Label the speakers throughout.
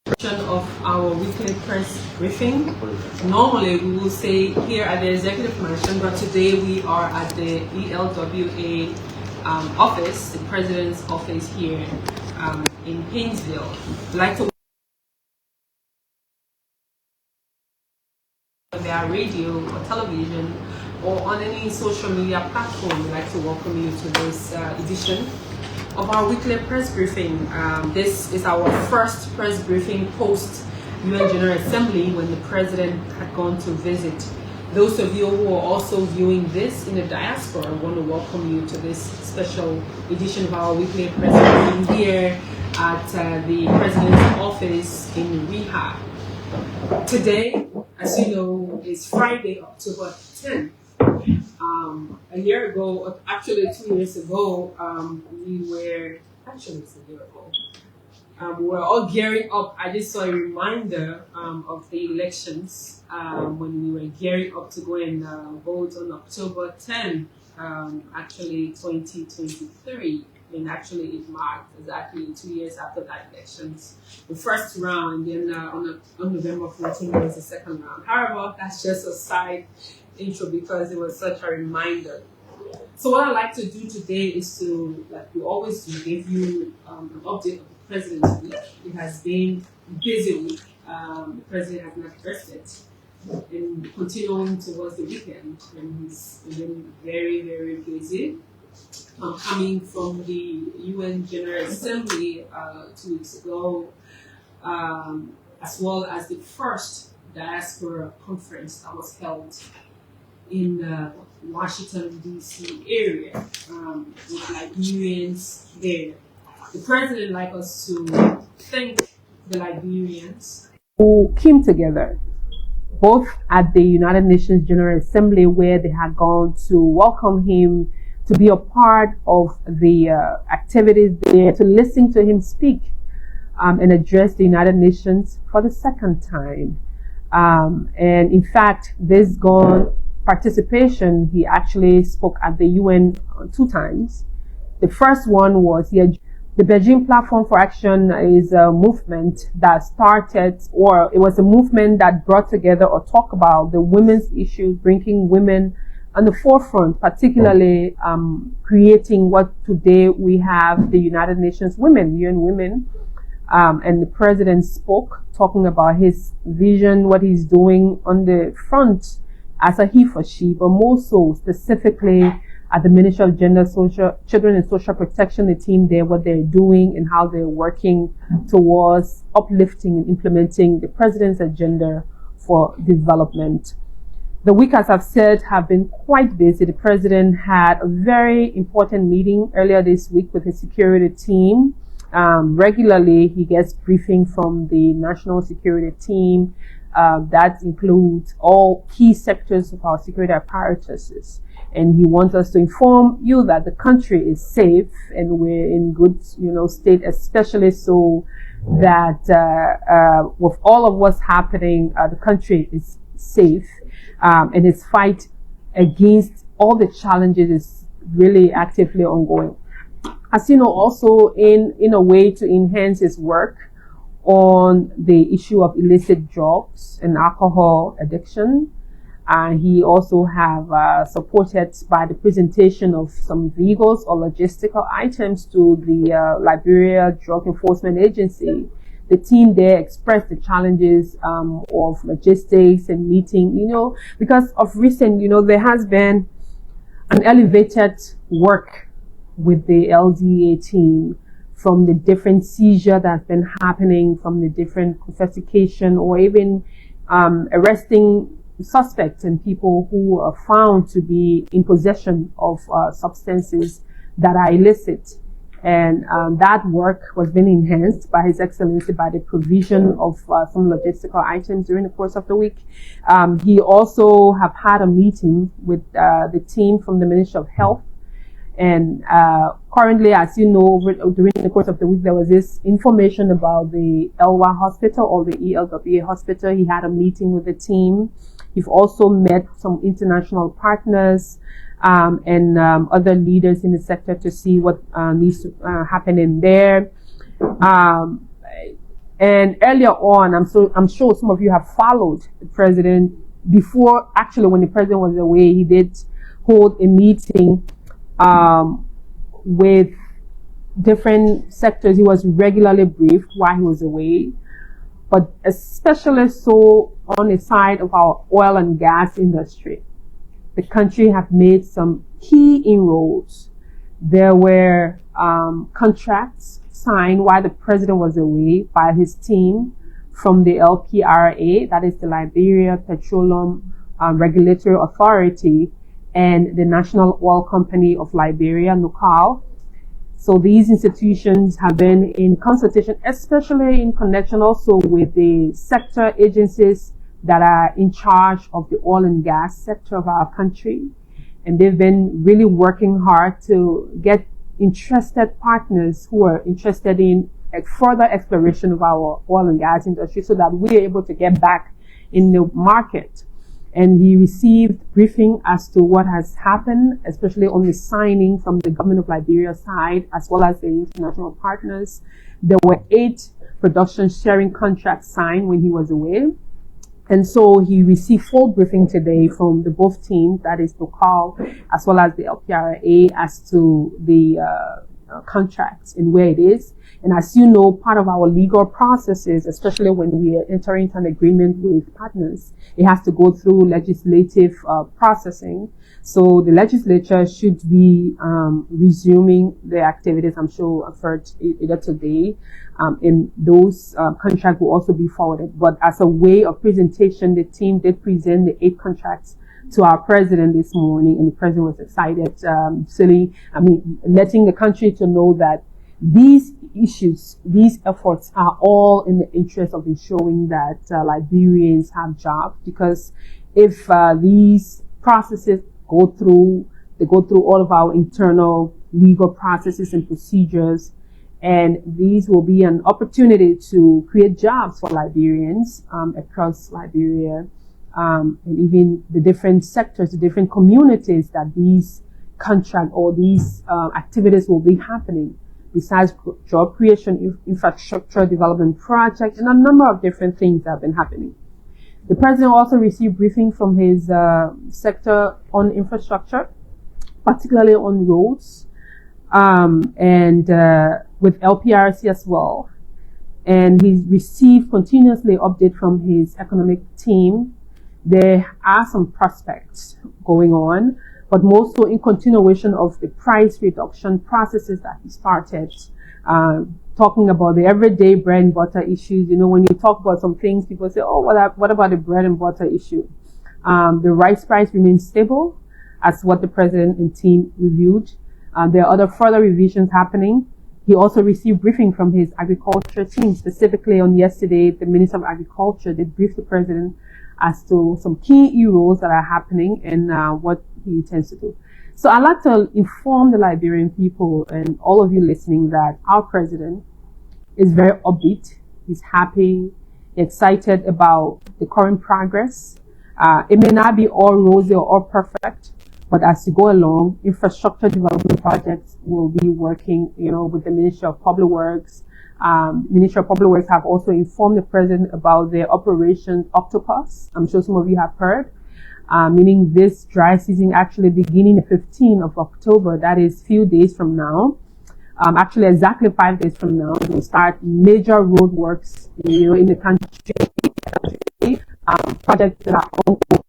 Speaker 1: Of our weekly press briefing. Normally we will say here at the Executive Mansion, but today we are at the ELWA office, the President's office here in Painesville. I'd like to their radio or television or on any social media platform. We'd like to welcome you to this edition of our weekly press briefing. This is our first press briefing post UN General Assembly when the President had gone to visit. Those of you who are also viewing this in the diaspora, I want to welcome you to this special edition of our weekly press briefing here at the President's office in Rehab. Today, as you know, is Friday, October 10th. A year ago, actually 2 years ago, we were all gearing up. I just saw a reminder of the elections when we were gearing up to go and vote on October 10th, actually 2023. And actually it marked exactly 2 years after that elections, the first round, and then on November 14th was the second round. However, that's just a side intro because it was such a reminder. So what I'd like to do today is to, like we always do, give you an update of the President's week. It has been a busy week. The President has not rested. And continuing towards the weekend, and he's been very, very busy. Coming from the UN General Assembly 2 weeks ago, as well as the first diaspora conference that was held in the Washington, D.C. area with Liberians there. The President would like us to thank the Liberians who came together, both at the United Nations General Assembly where they had gone to welcome him to be a part of the activities there, to listen to him speak and address the United Nations for the second time. And in fact, this participation, he actually spoke at the UN 2 times. The first one was the Beijing Platform for Action is a movement that started, or it was a movement that brought together or talked about the women's issues, bringing women on the forefront, particularly creating what today we have the United Nations Women, UN Women. And the President spoke, talking about his vision, what he's doing on the front as a he for she, but more so specifically at the Ministry of Gender, Children and Social Protection, the team there, what they're doing and how they're working towards uplifting and implementing the President's agenda for development. The week, as I've said, have been quite busy. The President had a very important meeting earlier this week with his security team. Regularly, he gets briefing from the national security team. That includes all key sectors of our security apparatuses. And he wants us to inform you that the country is safe and we're in good, state, especially so that with all of what's happening, the country is safe. And his fight against all the challenges is really actively ongoing. As you know, also in a way to enhance his work on the issue of illicit drugs and alcohol addiction. He also have supported by the presentation of some vehicles or logistical items to the Liberia Drug Enforcement Agency. The team there expressed the challenges of logistics and meeting, because of recent, there has been an elevated work with the LDA team from the different seizure that's been happening, from the different confiscation or even arresting suspects and people who are found to be in possession of substances that are illicit. And that work was being enhanced by His Excellency by the provision of some logistical items during the course of the week. He also have had a meeting with the team from the Ministry of Health. And currently, as you know, during the course of the week, there was this information about the ELWA hospital or the ELWA hospital. He had a meeting with the team. He's also met some international partners and other leaders in the sector to see what needs to happen in there.
Speaker 2: And earlier on, I'm sure some of you have followed the president before. Actually, when the president was away, he did hold a meeting with different sectors. He was regularly briefed while he was away, but especially so on the side of our oil and gas industry. The country have made some key inroads. There were contracts signed while the president was away by his team from the LPRA, that is the Liberia Petroleum Regulatory Authority, and the National Oil Company of Liberia, NOCAL. So these institutions have been in consultation, especially in connection also with the sector agencies that are in charge of the oil and gas sector of our country. And they've been really working hard to get interested partners who are interested in further exploration of our oil and gas industry so that we're able to get back in the market. And he received briefing as to what has happened, especially on the signing from the government of Liberia side, as well as the international partners. There were 8 production sharing contracts signed when he was away. And so he received full briefing today from the both teams, that is NOCAL, as well as the LPRA, as to the contracts and where it is. And as you know, part of our legal processes, especially when we are entering into an agreement with partners, it has to go through legislative processing. So the legislature should be resuming their activities. I'm sure I've heard either today, and those contracts will also be forwarded. But as a way of presentation, the team did present the 8 contracts to our president this morning, and the president was excited, letting the country to know that these issues, these efforts are all in the interest of ensuring that Liberians have jobs. Because if these processes go through all of our internal legal processes and procedures, and these will be an opportunity to create jobs for Liberians across Liberia, and even the different sectors, the different communities that these contract or these activities will be happening. Besides job creation, infrastructure development projects, and a number of different things that have been happening. The president also received briefing from his sector on infrastructure, particularly on roads, and with LPRC as well. And he received continuously update from his economic team. There are some prospects going on, but more so in continuation of the price reduction processes that he started, talking about the everyday bread and butter issues. You know, when you talk about some things, people say, oh, what about the bread and butter issue? The rice price remains stable, as what the president and team reviewed. There are other further revisions happening. He also received briefing from his agriculture team. Specifically on yesterday, the Minister of Agriculture did brief the president as to some key roles that are happening and what he intends to do. So I'd like to inform the Liberian people and all of you listening that our president is very upbeat. He's happy, excited about the current progress. It may not be all rosy or all perfect, but as you go along, infrastructure development projects will be working, with the Ministry of Public Works. Ministry of Public Works have also informed the president about their Operation Octopus. I'm sure some of you have heard, meaning this dry season actually beginning the 15th of October. That is few days from now. Actually exactly 5 days from now, we'll start major road works, in the country. Projects that are ongoing.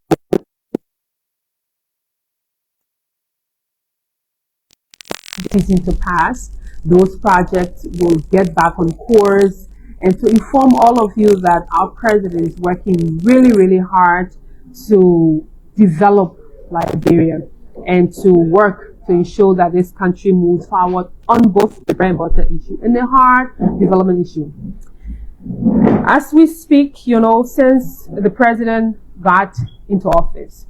Speaker 2: Season to pass, those projects will get back on course. And to inform all of you that our president is working really, really hard to develop Liberia and to work to ensure that this country moves forward on both the bread and butter issue and the hard development issue. As we speak, since the president got into office,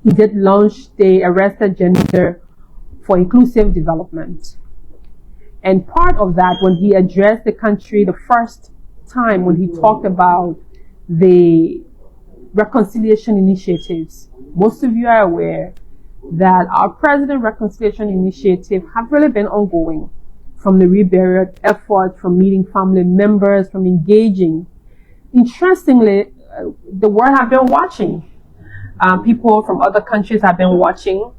Speaker 2: he did launch the Arrested Gender for Inclusive Development. And part of that, when he addressed the country the first time, when he talked about the reconciliation initiatives, most of you are aware that our President Reconciliation Initiative have really been ongoing. from the Liberia effort, from meeting family members, from engaging. Interestingly, the world have been watching. People from other countries have been watching,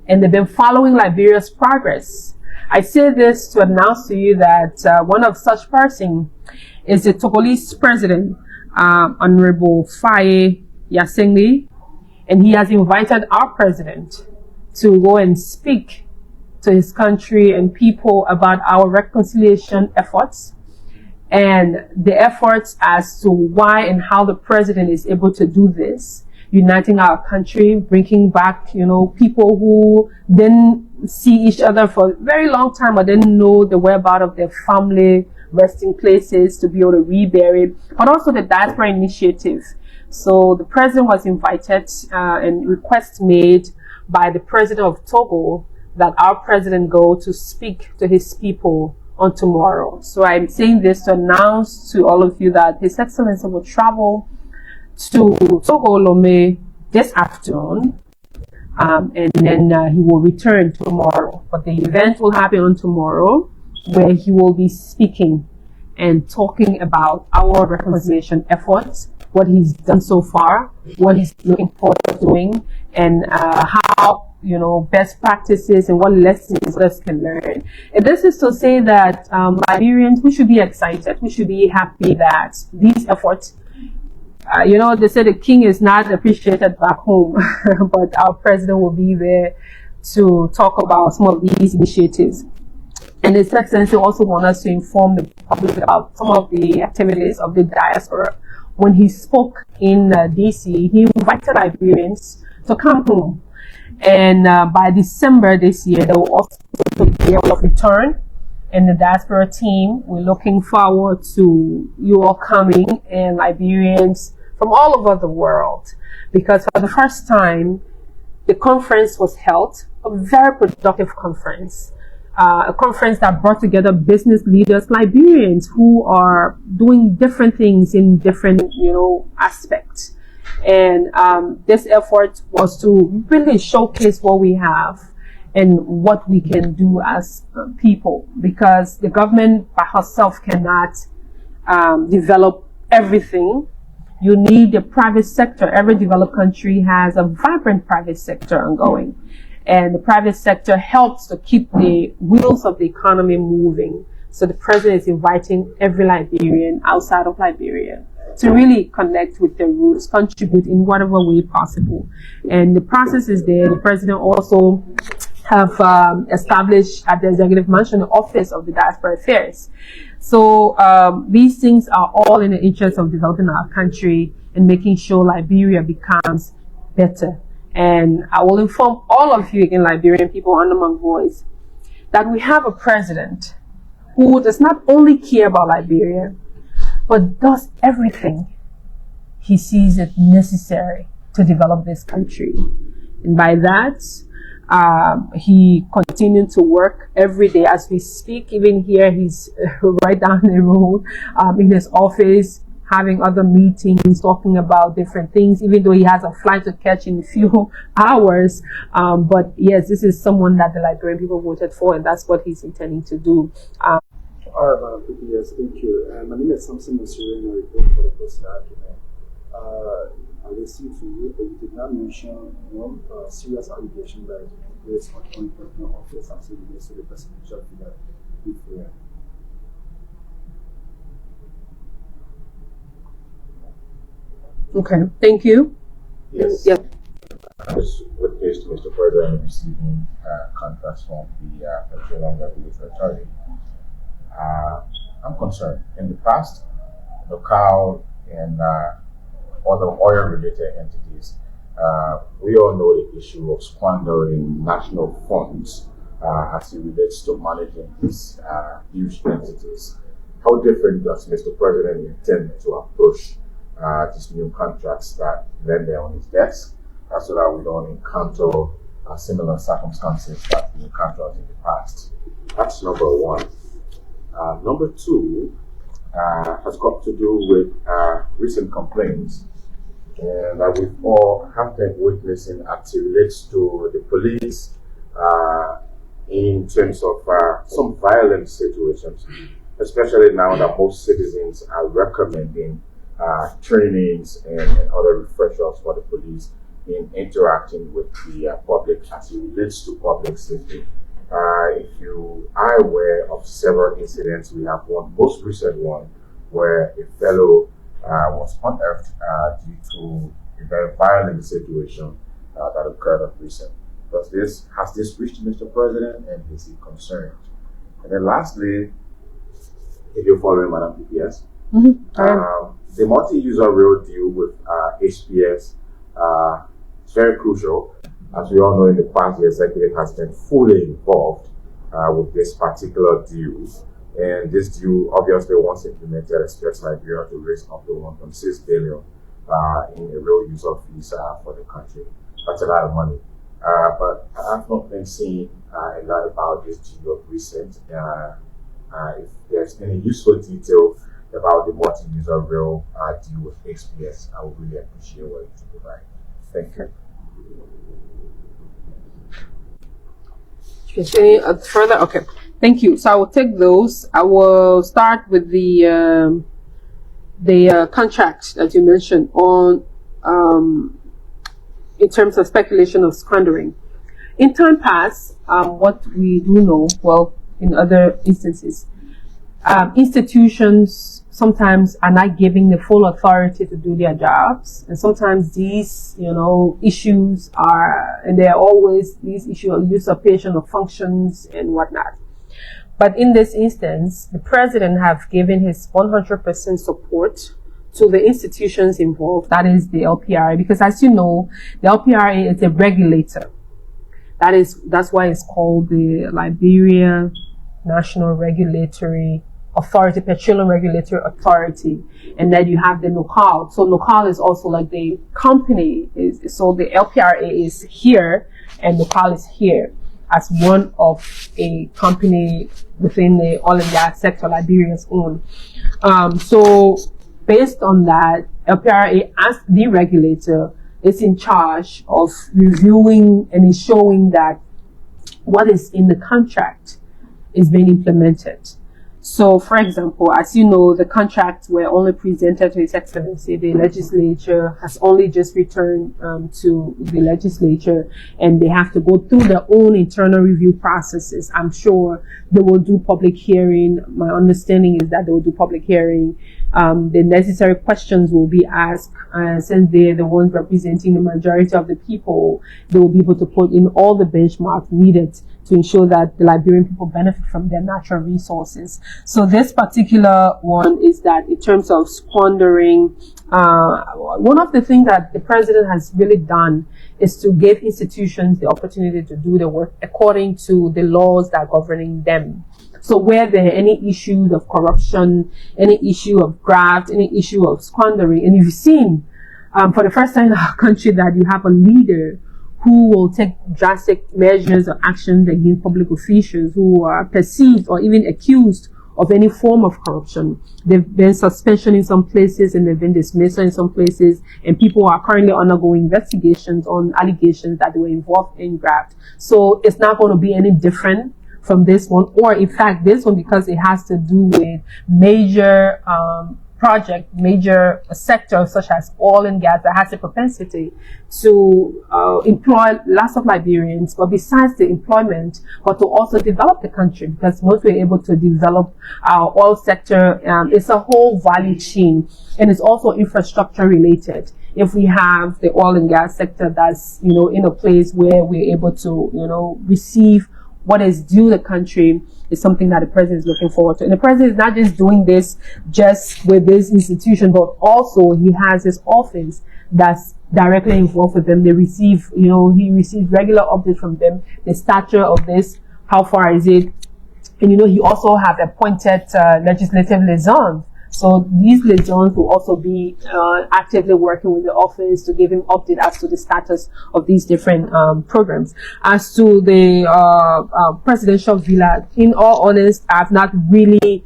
Speaker 2: and they've been following Liberia's progress. I say this to announce to you that one of such person is the Togolese president, Honorable Faye Yasengli, and he has invited our president to go and speak to his country and people about our reconciliation efforts and the efforts as to why and how the president is able to do this, uniting our country, bringing back, people who didn't see each other for a very long time or didn't know the whereabouts of their family resting places to be able to rebury, but also the diaspora initiative. So the president was invited and request made by the president of Togo that our president go to speak to his people on tomorrow. So I'm saying this to announce to all of you that His Excellency will travel to Togo Lomé this afternoon, and then he will return tomorrow. But the event will happen on tomorrow, where he will be speaking and talking about our reconciliation efforts, what he's done so far, what he's looking forward to doing, and how best practices and what lessons us can learn. And this is to say that Liberians, we should be excited, we should be happy that these efforts, they say the king is not appreciated back home, but our president will be there to talk about some of these initiatives. And His Excellency also wants us to inform the public about some of the activities of the diaspora. When he spoke in DC, he invited Liberians to come home. And by December this year, they will also be able to return. And the diaspora team, we're looking forward to you all coming and Liberians from all over the world. Because for the first time, the conference was held, a very productive conference. A conference that brought together business leaders, Liberians who are doing different things in different, aspects. And this effort was to really showcase what we have and what we can do as people, because the government by herself cannot develop everything. You need the private sector. Every developed country has a vibrant private sector ongoing. And the private sector helps to keep the wheels of the economy moving. So the president is inviting every Liberian outside of Liberia to really connect with their roots, contribute in whatever way possible. And the process is there. The president also have established at the Executive Mansion the Office of the Diaspora Affairs. So these things are all in the interest of developing our country and making sure Liberia becomes better. And I will inform all of you, again, Liberian people under my voice, that we have a president who does not only care about Liberia, but does everything he sees it necessary to develop this country. And by that, he continued to work every day as we speak. Even here, he's right down the road in his office, having other meetings, talking about different things, even though he has a flight to catch in a few hours. But yes, this is someone that the Liberian people voted for, and that's what he's intending to do.
Speaker 3: All right, Madam Vicky, yes, thank you. My name is Samson Masurena, report for the Post document. I listened to you, but you did not mention serious allegation that is on personal office and so you to the presidential figure before.
Speaker 2: Okay, thank you.
Speaker 4: Yes.
Speaker 2: Yep.
Speaker 4: I was witness to Mr. President receiving contracts from the Petroleum Regulatory Authority. I'm concerned. In the past, local and other oil-related entities, we all know the issue of squandering national funds as it relates to managing these huge entities. How different does Mr. President intend to approach these new contracts that land there on his desk, so that we don't encounter similar circumstances that we encountered in the past? That's number one. Number two has got to do with recent complaints that we've all have been witnessing as it relates to the police in terms of some violent situations, especially now that most citizens are recommending trainings and other refreshers for the police in interacting with the public as it relates to public safety. If you are aware of several incidents, we have one most recent one where a fellow was unearthed due to a very violent situation that occurred at recent. Has this reached Mr. President, and is he concerned? And then lastly, if you're following Madam PPS, the multi-user rail deal with HPS is very crucial. As we all know, in the past, the executive has been fully involved with this particular deal. And this deal, obviously, once implemented, expects Liberia to raise up to 1.6 billion in a rail user fees for the country. That's a lot of money. But I've not been seeing a lot about this deal of recent. If there's any useful detail about the multi-user rail deal with HPS, I would really appreciate what you provide. Thank you.
Speaker 2: Further? Okay. Thank you. So I will take those. I will start with the contract that you mentioned on in terms of speculation of squandering. In time past, what we do know, well, in other instances, institutions sometimes are not giving the full authority to do their jobs, and sometimes these, issues are, and there are always these issues of usurpation of functions and whatnot. But in this instance, the president have given his 100% support to the institutions involved, that is the LPRA, because as you know, the LPRA is a regulator. That's why it's called the Liberia National Regulatory Authority, Petroleum Regulatory Authority, and then you have the NOCAL. So NOCAL is also like the company. So the LPRA is here and NOCAL is here as one of a company within the oil and gas sector, Liberia's own. So based on that, LPRA as the regulator is in charge of reviewing and ensuring that what is in the contract is being implemented. So, for example, as you know, the contracts were only presented to His Excellency. The legislature has only just returned to the legislature, and they have to go through their own internal review processes. I'm sure they will do public hearing. My understanding is that they will do public hearing. The necessary questions will be asked, since they're the ones representing the majority of the people. They will be able to put in all the benchmarks needed to ensure that the Liberian people benefit from their natural resources. So this particular one is that in terms of squandering, one of the things that the president has really done is to give institutions the opportunity to do the work according to the laws that are governing them. So where there are any issues of corruption, any issue of graft, any issue of squandering, and you've seen for the first time in our country that you have a leader who will take drastic measures or actions against public officials who are perceived or even accused of any form of corruption. There've been suspension in some places and they've been dismissal in some places, and people are currently undergoing investigations on allegations that they were involved in graft. So it's not going to be any different from this one, or in fact this one, because it has to do with major major sectors such as oil and gas that has a propensity to employ lots of Liberians, but besides the employment, but to also develop the country, because once we're able to develop our oil sector, it's a whole value chain, and it's also infrastructure related. If we have the oil and gas sector that's, in a place where we're able to, receive what is due the country, is something that the president is looking forward to. And the president is not just doing this just with this institution, but also he has his office that's directly involved with them. They receive, he receives regular updates from them, the stature of this, how far is it. And, he also have appointed legislative liaisons. So these liaisons will also be actively working with the office to give him update as to the status of these different programs. As to the presidential villa, in all honesty, I've not really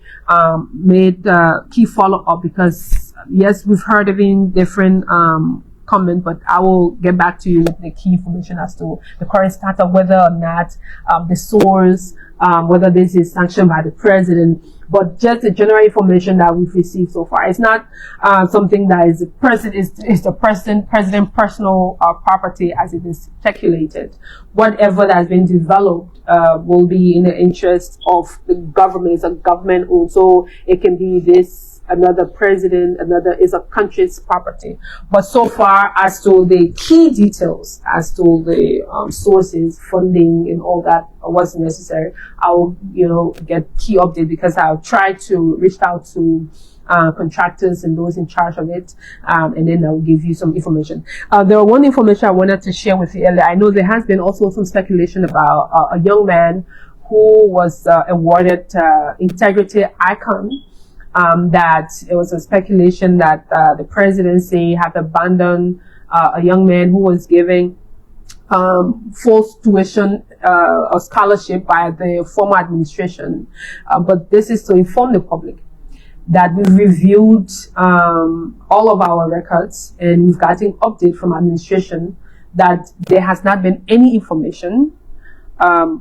Speaker 2: made key follow-up because, yes, we've heard of in different comment, but I will get back to you with the key information as to the current status, whether or not the source, whether this is sanctioned by the president. But just the general information that we've received so far, it's not something that is the president personal property as it is speculated. Whatever that has been developed will be in the interest of the government. It's a government owned, so it can be another president, another is a country's property. But so far as to the key details, as to the sources, funding, and all that, what's necessary, I'll get key update, because I'll try to reach out to contractors and those in charge of it, and then I'll give you some information. There was one information I wanted to share with you earlier. I know there has been also some speculation about a young man who was awarded integrity icon. That it was a speculation that the presidency had abandoned a young man who was giving false tuition or scholarship by the former administration. But this is to inform the public that we've reviewed all of our records, and we've gotten update from administration that there has not been any information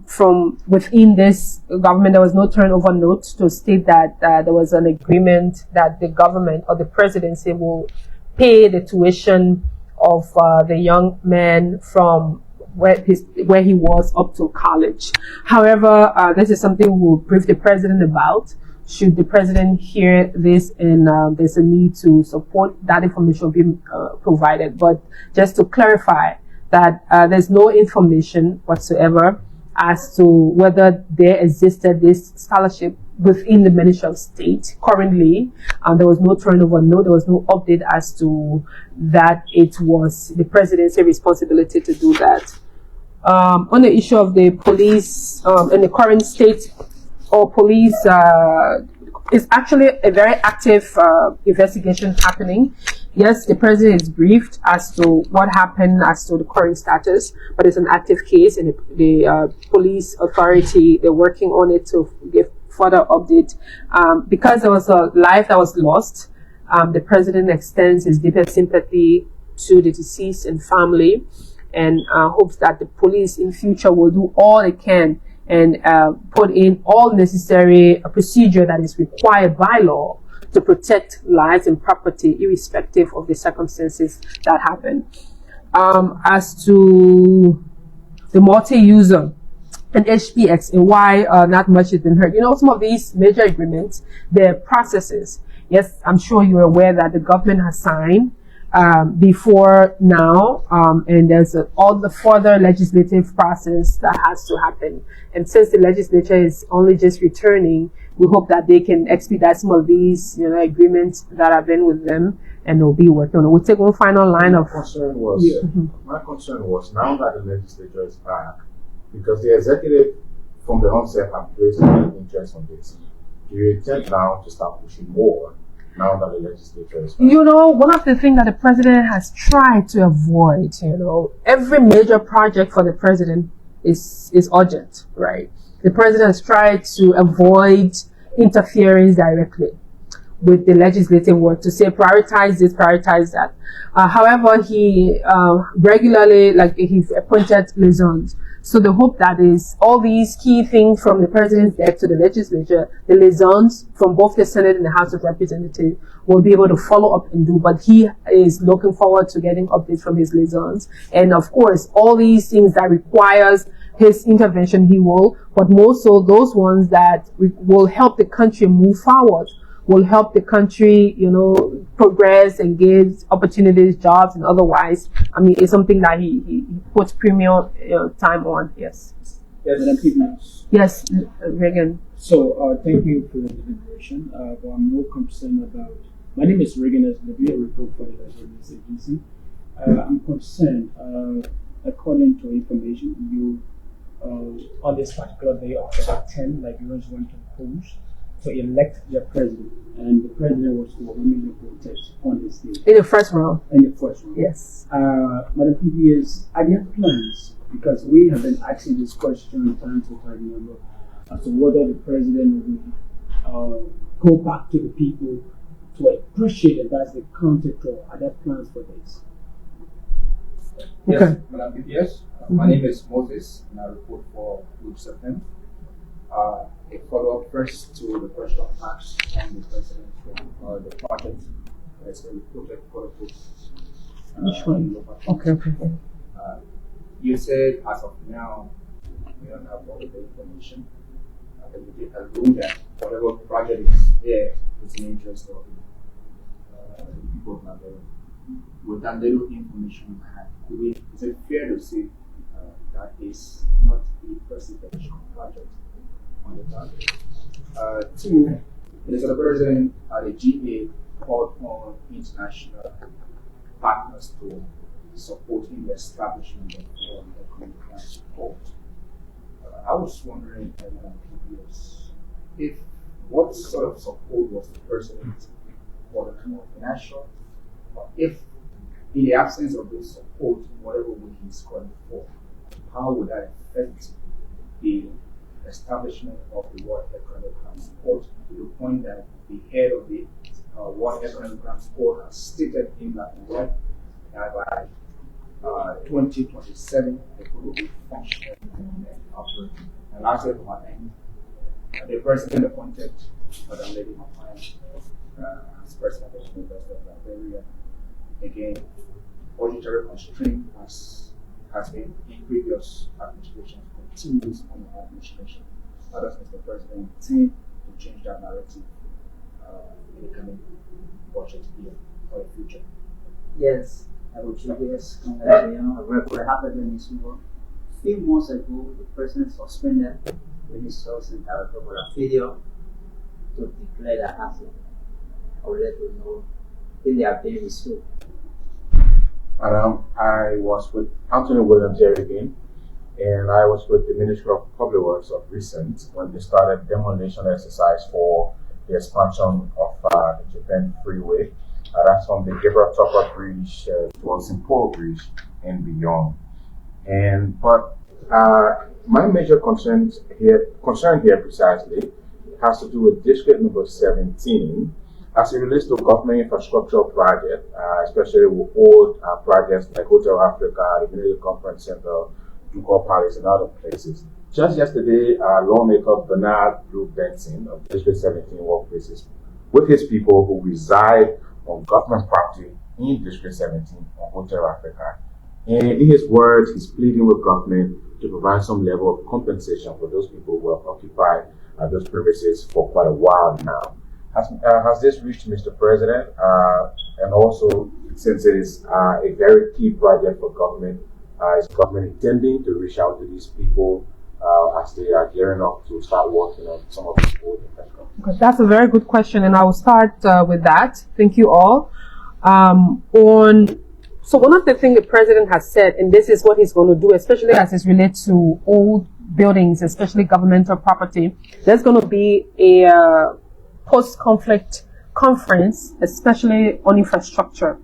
Speaker 2: from within this government. There was no turnover note to state that there was an agreement that the government or the presidency will pay the tuition of the young man from where he was up to college. However, this is something we'll brief the president about. Should the president hear this and there's a need to support, that information will be provided. But just to clarify that there's no information whatsoever as to whether there existed this scholarship within the Ministry of State currently. There was no turnover, there was no update as to that it was the presidency's responsibility to do that. On the issue of the police in the current state or police, is actually a very active investigation happening. Yes, the president is briefed as to what happened, as to the current status, but it's an active case, and the police authority, they're working on it to give further update. Because there was a life that was lost, the president extends his deepest sympathy to the deceased and family, and hopes that the police in future will do all they can and put in all necessary procedure that is required by law to protect lives and property, irrespective of the circumstances that happen. As to the multi-user and HPX and why not much has been heard. Some of these major agreements, their processes. Yes, I'm sure you're aware that the government has signed before now, and there's all the further legislative process that has to happen. And since the legislature is only just returning, we hope that they can expedite some of these, agreements that have been with them, and they'll be working on it. We'll take one final line of.
Speaker 4: My concern was now that the legislature is back, because the executive from the onset have placed an interest on this. Do you intend now to start pushing more? Now that the legislature is back?
Speaker 2: One of the things that the president has tried to avoid, every major project for the president is urgent, right? The president has tried to avoid interference directly with the legislative work, to say prioritize this, prioritize that. However, he regularly, he's appointed liaisons. So the hope that is all these key things from the president's desk to the legislature, the liaisons from both the Senate and the House of Representatives will be able to follow up and do. But he is looking forward to getting updates from his liaisons. And of course, all these things that requires his intervention, he will, but more so those ones that will help the country move forward, will help the country, progress and give opportunities, jobs, and otherwise. It's something that he puts premium time on. Yes. Yes, Reagan.
Speaker 5: So, thank you for the deliberation. But I'm more concerned about. My name is Reagan, as the report for the Liberia Agency. I'm concerned, according to information, you on this particular day of October 10, Liberians went to the polls to elect their president, and the president was overwhelmingly voted on this day.
Speaker 2: In the first round.
Speaker 5: Yes. Madam PBS, are there plans? Because we have been asking this question time to time, as to whether the president will go back to the people to appreciate that that's the counter to. Are there plans for this?
Speaker 6: Yes,
Speaker 2: Okay.
Speaker 6: Madam PPS. My name is Moses, and I report for Group 7. A follow-up first to the question asked on the president for the project that's a project protocol.
Speaker 2: Which one? Okay.
Speaker 6: You said as of now, we don't have all of the information. We did assume that whatever project is there is in the interest of the people of Liberia. With that little information we have, is it fair to say that is not a presidential project on the target? Two, Mr. President, the GA called on international partners to support in the establishment of foreign economic support. I was wondering, if what sort of support was the president for the kind of financial, or if in the absence of this support, whatever way he's calling for, how would that affect the establishment of the World Economic Support to the point that the head of the World Economic Support has stated in that way that by 2027 the group will be functioning and operating. And lastly, from my end, the president appointed Madam Lady Mafaya as president of the University of Liberia. Again, budgetary constraint has been in previous administrations, continues on the administration. How does Mr. President intend to change that narrative in the coming budget year for the future?
Speaker 7: Yes, I will check this. What happened in this war? A few months ago, the president suspended ministers and director of a video to declare that asset. I will let you know if they are being restored.
Speaker 4: Madam, I was with Anthony Williams here again, and I was with the Ministry of Public Works of recent when they started demolition exercise for the expansion of the Japan Freeway. That's from the Gabriel Topper Bridge towards Simpo Bridge and beyond. But my major concern here precisely has to do with district number 17 as it relates to government infrastructure projects, especially with old projects like Hotel Africa, the Military Conference Center, Ducal Palace, and other places. Just yesterday, lawmaker Bernard Blue Benson of District 17 workplaces with his people who reside on government property in District 17 on Hotel Africa. And in his words, he's pleading with government to provide some level of compensation for those people who have occupied those premises for quite a while now. Has this reached Mr. President? And also, since it is a very key project for government, is government intending to reach out to these people as they are gearing up to start working on some of these old infrastructure?
Speaker 2: That's a very good question, and I will start with that. Thank you all. So one of the things the president has said, and this is what he's going to do, especially as it relates to old buildings, especially governmental property, there's going to be a post-conflict conference, especially on infrastructure.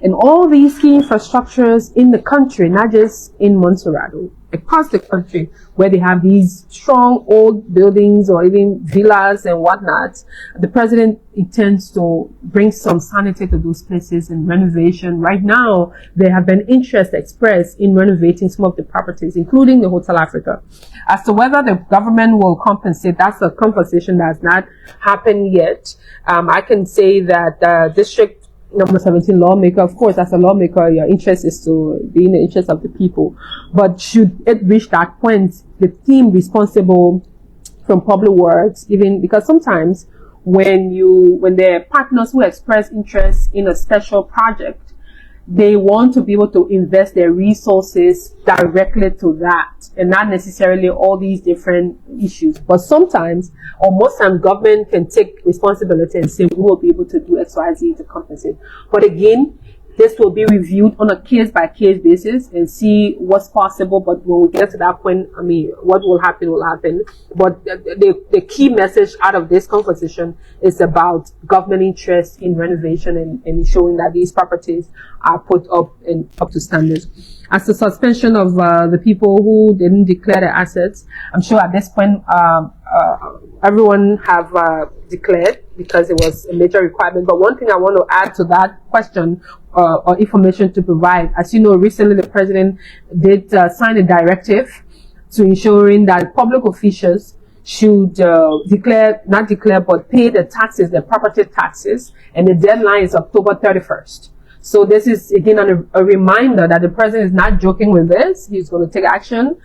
Speaker 2: And all these key infrastructures in the country, not just in Montserrat, across the country, where they have these strong old buildings or even villas and whatnot, the president intends to bring some sanity to those places and renovation. Right now, there have been interest expressed in renovating some of the properties, including the Hotel Africa. As to whether the government will compensate, that's a conversation that has not happened yet. I can say that District Number 17 lawmaker, of course, as a lawmaker, your interest is to be in the interest of the people. But should it reach that point, the team responsible from public works, even because sometimes when there are partners who express interest in a special project, they want to be able to invest their resources directly to that and not necessarily all these different issues. But sometimes, or most times, government can take responsibility and say, we will be able to do X, Y, Z to compensate. But again, this will be reviewed on a case-by-case basis and see what's possible. But when we get to that point, I mean, what will happen will happen. But the key message out of this conversation is about government interest in renovation and showing that these properties are put up and up to standards. As the suspension of the people who didn't declare their assets, I'm sure at this point everyone have declared because it was a major requirement. But one thing I want to add to that question or information to provide, as you know, recently the president did sign a directive to ensuring that public officials should not declare, but pay the taxes, the property taxes, and the deadline is October 31st. So this is, again, a reminder that the president is not joking with this. He's going to take action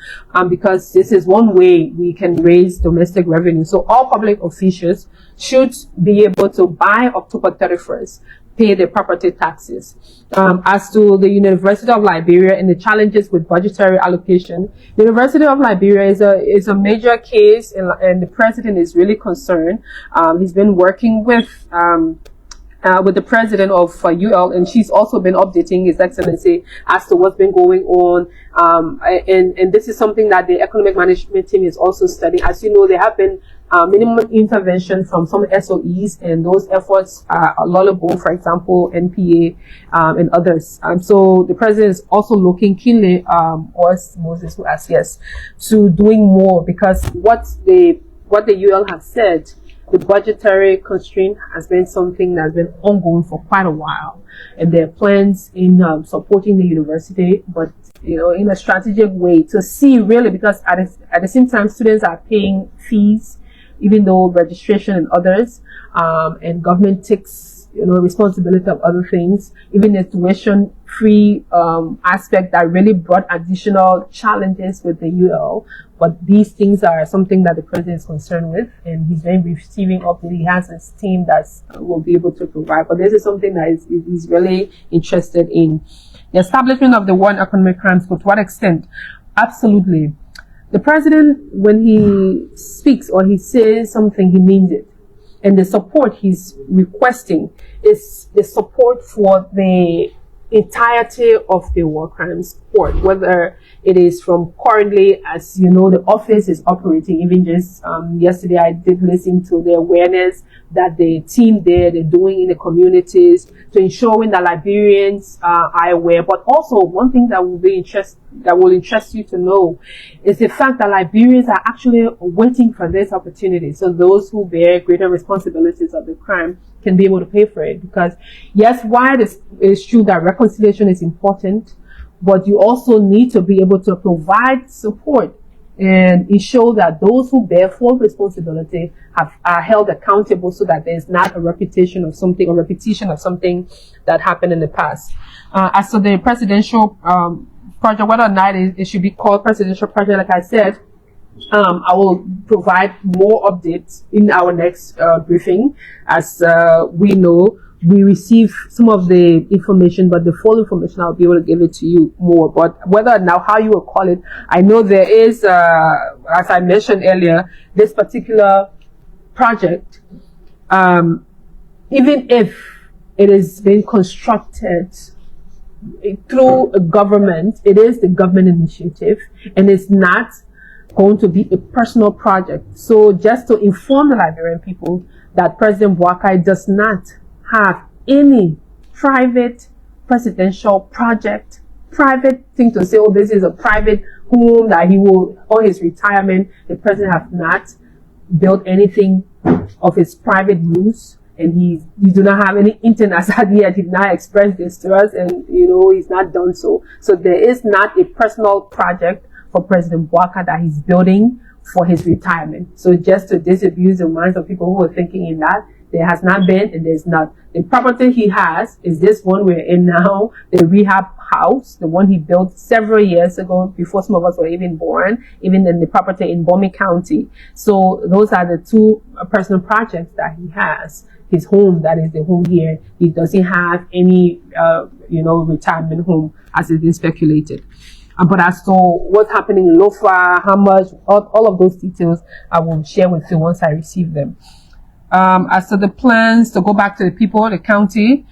Speaker 2: because this is one way we can raise domestic revenue. So all public officials should be able to, by October 31st, pay their property taxes. As to the University of Liberia and the challenges with budgetary allocation, the University of Liberia is a major case, and the president is really concerned. He's been working with the president of UL, and she's also been updating His Excellency as to what's been going on. And this is something that the economic management team is also studying. As you know, there have been minimum intervention from some SOEs, and those efforts are laudable, for example, NPA and others. So the president is also looking keenly, or Moses who asked, yes, to doing more, because what the UL has said, the budgetary constraint has been something that's been ongoing for quite a while, and there are plans in supporting the university, but in a strategic way to see really, because at the same time students are paying fees, even though registration and others, and government takes responsibility of other things, even the tuition-free aspect that really brought additional challenges with the UL. But these things are something that the president is concerned with, and he's been receiving updates. He has his team that will be able to provide. But this is something that he's really interested in. The establishment of the War on Economic Crimes, but to what extent? Absolutely. The president, when he speaks or he says something, he means it. And the support he's requesting is the support for the entirety of the war crimes court, whether it is from currently, as you know, the office is operating. Even just yesterday, I did listen to the awareness that the team there, they're doing in the communities to ensuring that Liberians are aware. But also, one thing that will interest you to know is the fact that Liberians are actually waiting for this opportunity. So those who bear greater responsibilities of the crime can be able to pay for it. Because yes, while it is true that reconciliation is important, but you also need to be able to provide support and ensure that those who bear full responsibility are held accountable, so that there's not a repetition of something that happened in the past. As to the presidential project, whether or not it should be called presidential project, like I said, I will provide more updates in our next briefing. As we know, we receive some of the information, but the full information I'll be able to give it to you more. But whether now how you will call it, I know there is, as I mentioned earlier, this particular project, even if it is being constructed through a government, it is the government initiative, and it's not going to be a personal project. So just to inform the Liberian people that President Boakai does not have any private presidential project, private thing to say, oh, this is a private home that he will, on his retirement, the president has not built anything of his private use, and he do not have any intent as yet. He did not express this to us, and he's not done so. So there is not a personal project for President Boakai that he's building for his retirement. So just to disabuse the minds of people who are thinking in that, there has not been, and there's not. The property he has is this one we're in now, the rehab house, the one he built several years ago, before some of us were even born, even in the property in Bomi County. So those are the two personal projects that he has. His home, that is the home here, he doesn't have any, retirement home, as has been speculated. But as to what's happening in Lofa, how much, all of those details, I will share with you once I receive them. As to the plans to go back to the people, the county.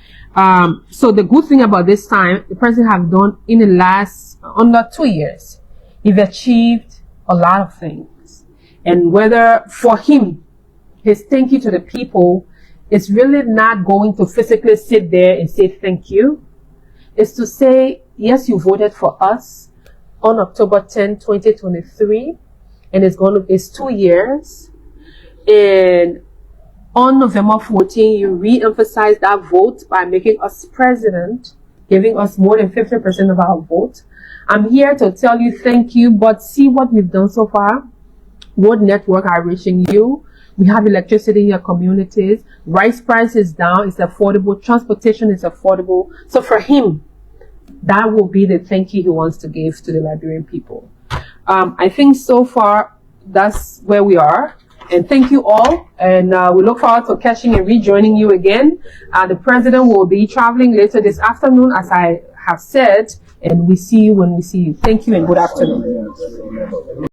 Speaker 2: So the good thing about this time, the president have done in the last, under 2 years, he's achieved a lot of things. And whether for him, his thank you to the people is really not going to physically sit there and say thank you. It's to say, yes, you voted for us on October 10, 2023, and it's 2 years. And On November 14, you re-emphasized that vote by making us president, giving us more than 50% of our vote. I'm here to tell you thank you, but see what we've done so far. Road network are reaching you. We have electricity in your communities. Rice price is down. It's affordable. Transportation is affordable. So for him, that will be the thank you he wants to give to the Liberian people. I think so far that's where we are. And thank you all. And we look forward to catching and rejoining you again. The president will be traveling later this afternoon, as I have said. And we see you when we see you. Thank you and good afternoon.